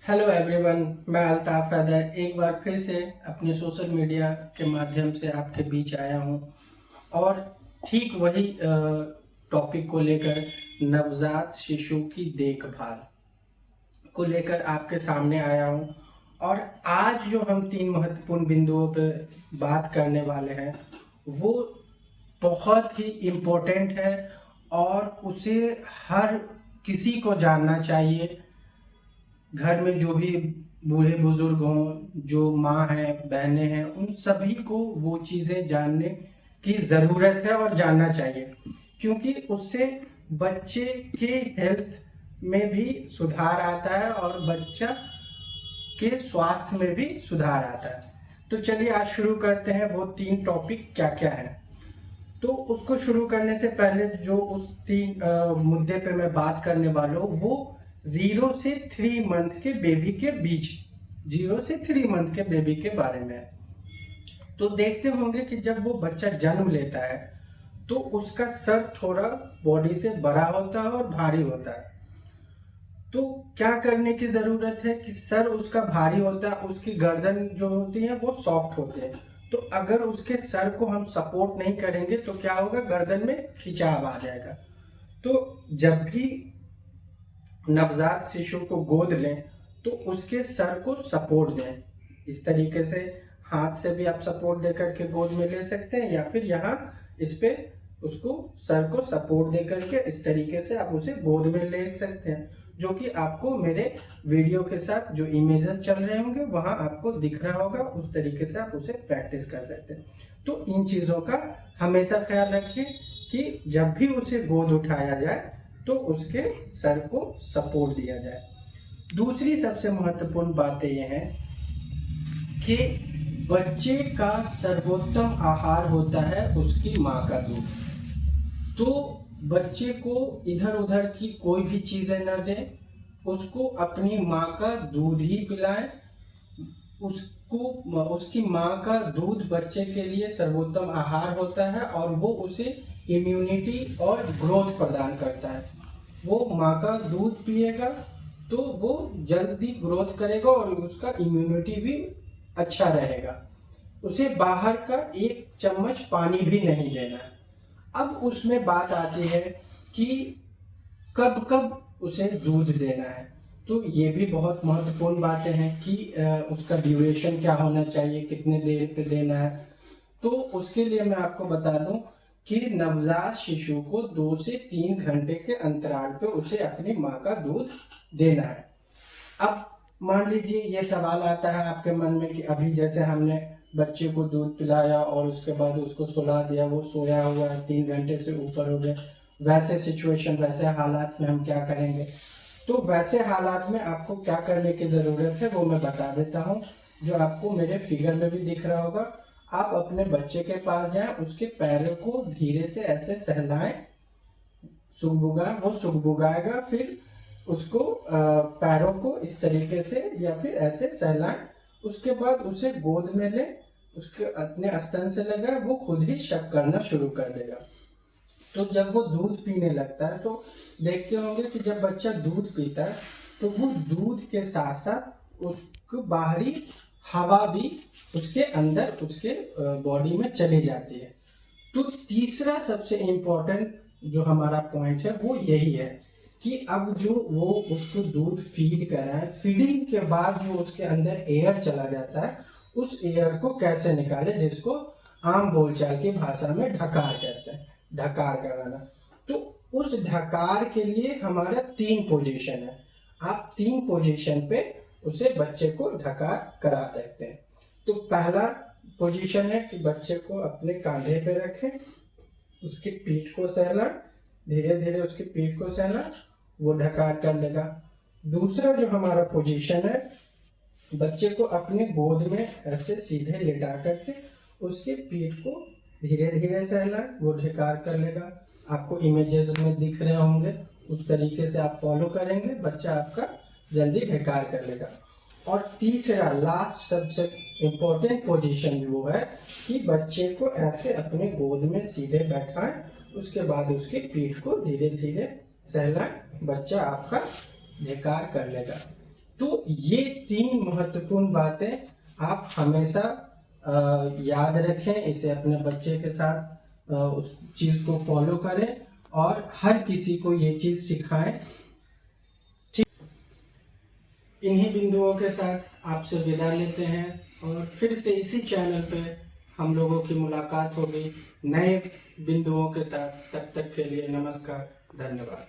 Hello everyone, मैं अल्ताफ हैदर एक बार फिर से अपनी सोशल मीडिया के माध्यम से आपके बीच आया हूं और ठीक वही टॉपिक को लेकर नवजात शिशु की देखभाल को लेकर आपके सामने आया हूं। और आज जो हम तीन महत्वपूर्ण बिंदुओं पे बात करने वाले हैं वो बहुत ही इम्पोर्टेंट है और उसे हर किसी को जानना चाहिए। घर में जो भी बूढ़े बुजुर्ग हों, जो माँ हैं, बहनें हैं, उन सभी को वो चीज़ें जानने की ज़रूरत है और जानना चाहिए, क्योंकि उससे बच्चे के हेल्थ में भी सुधार आता है और बच्चा के स्वास्थ्य में भी सुधार आता है। तो चलिए आज शुरू करते हैं वो तीन टॉपिक क्या क्या है। तो उसको शुरू करने से पहले जो उस तीन मुद्दे पे मैं बात करने वाला हूँ वो 0 से 3 मंथ के बेबी के बीच 0 से 3 मंथ के बेबी के बारे में है। तो देखते होंगे कि जब वो बच्चा जन्म लेता है तो उसका सर थोड़ा बॉडी से बड़ा होता है और भारी होता है। तो क्या करने की जरूरत है कि सर उसका भारी होता है, उसकी गर्दन जो होती है वो सॉफ्ट होती है। तो अगर उसके सर को हम सपोर्ट नहीं करेंगे तो क्या होगा, गर्दन में खिंचाव आ जाएगा। तो जब भी नवजात शिशु को गोद लें तो उसके सर को सपोर्ट दें। इस तरीके से हाथ से भी आप सपोर्ट देकर के गोद में ले सकते हैं, या फिर यहाँ इस पे उसको सर को सपोर्ट देकर के इस तरीके से आप उसे गोद में ले सकते हैं, जो कि आपको मेरे वीडियो के साथ जो इमेजेस चल रहे होंगे वहां आपको दिख रहा होगा। उस तरीके से आप उसे प्रैक्टिस कर सकते हैं। तो इन चीजों का हमेशा ख्याल रखिए कि जब भी उसे गोद उठाया जाए तो उसके सर को सपोर्ट दिया जाए। दूसरी सबसे महत्वपूर्ण बातें यह है कि बच्चे का सर्वोत्तम आहार होता है उसकी माँ का दूध। तो बच्चे को इधर उधर की कोई भी चीजें न दें, उसको अपनी माँ का दूध ही पिलाएं। उसको उसकी माँ का दूध बच्चे के लिए सर्वोत्तम आहार होता है और वो उसे इम्यूनिटी और ग्रोथ प्रदान करता है। वो माँ का दूध पिएगा तो वो जल्दी ग्रोथ करेगा और उसका इम्यूनिटी भी अच्छा रहेगा। उसे बाहर का 1 चम्मच पानी भी नहीं देना है। अब उसमें बात आती है कि कब कब उसे दूध देना है। तो ये भी बहुत महत्वपूर्ण बातें हैं कि उसका ड्यूरेशन क्या होना चाहिए, कितने देर पे देना है। तो उसके लिए मैं आपको बता दूं कि नवजात शिशु को 2 से 3 घंटे के अंतराल पे उसे अपनी माँ का दूध देना है। अब मान लीजिए ये सवाल आता है आपके मन में कि अभी जैसे हमने बच्चे को दूध पिलाया और उसके बाद उसको सुला दिया, वो सोया हुआ है, 3 घंटे से ऊपर हो गए, वैसे सिचुएशन वैसे हालात में हम क्या करेंगे। तो वैसे हालात में आपको क्या करने की ज़रूरत है वो मैं बता देता हूँ, जो आपको मेरे फिगर में भी दिख रहा होगा। आप अपने बच्चे के पास जाएं, उसके पैरों को धीरे से ऐसे सहलाएं, सुगबुगाएं, वो सुगबुगाएगा, फिर उसको पैरों को इस तरीके से या फिर ऐसे सहलाएं। उसके बाद उसे गोद में ले, उसके अपने स्तन से लगाए, वो खुद ही शक करना शुरू कर देगा। तो जब वो दूध पीने लगता है तो देखते होंगे कि जब बच्चा दूध पीता है तो वो दूध के साथ साथ उसको बाहरी हवा भी उसके अंदर उसके बॉडी में चली जाती है। तो तीसरा सबसे इम्पोर्टेंट जो हमारा पॉइंट है वो यही है कि अब जो वो उसको दूध फीड कर रहा है, फीडिंग के बाद जो उसके अंदर एयर चला जाता है, उस एयर को कैसे निकाले, जिसको आम बोलचाल की भाषा में ढकार कहते हैं, ढकार कराना। तो उस ढकार के लिए हमारा 3 पोजीशन है। आप 3 पोजीशन पे उसे बच्चे को ढकार करा सकते हैं। तो पहला पोजीशन है कि बच्चे को अपने कांधे पे रखें, उसकी पीठ को सहला, धीरे धीरे उसकी पीठ को सहला, वो ढकार कर लेगा। दूसरा जो हमारा पोजीशन है, बच्चे को अपने गोद में ऐसे सीधे लिटा करके उसके पीठ को धीरे धीरे सहला, वो ढकार कर लेगा। आपको इमेजेस में दिख रहे होंगे, उस तरीके से आप फॉलो करेंगे, बच्चा आपका जल्दी ढकार कर लेगा। और तीसरा लास्ट सबसे इम्पोर्टेंट पोजीशन वो है कि बच्चे को ऐसे अपने गोद में सीधे बैठाएं, उसके बाद उसकी पीठ को धीरे धीरे सहलाएं, बच्चा आपका ढकार कर लेगा। तो ये 3 महत्वपूर्ण बातें आप हमेशा याद रखें, इसे अपने बच्चे के साथ उस चीज को फॉलो करें और हर किसी को ये चीज सिखाएं। ठीक, इन्हीं बिंदुओं के साथ आपसे विदा लेते हैं और फिर से इसी चैनल पे हम लोगों की मुलाकात होगी नए बिंदुओं के साथ। तब तक के लिए नमस्कार, धन्यवाद।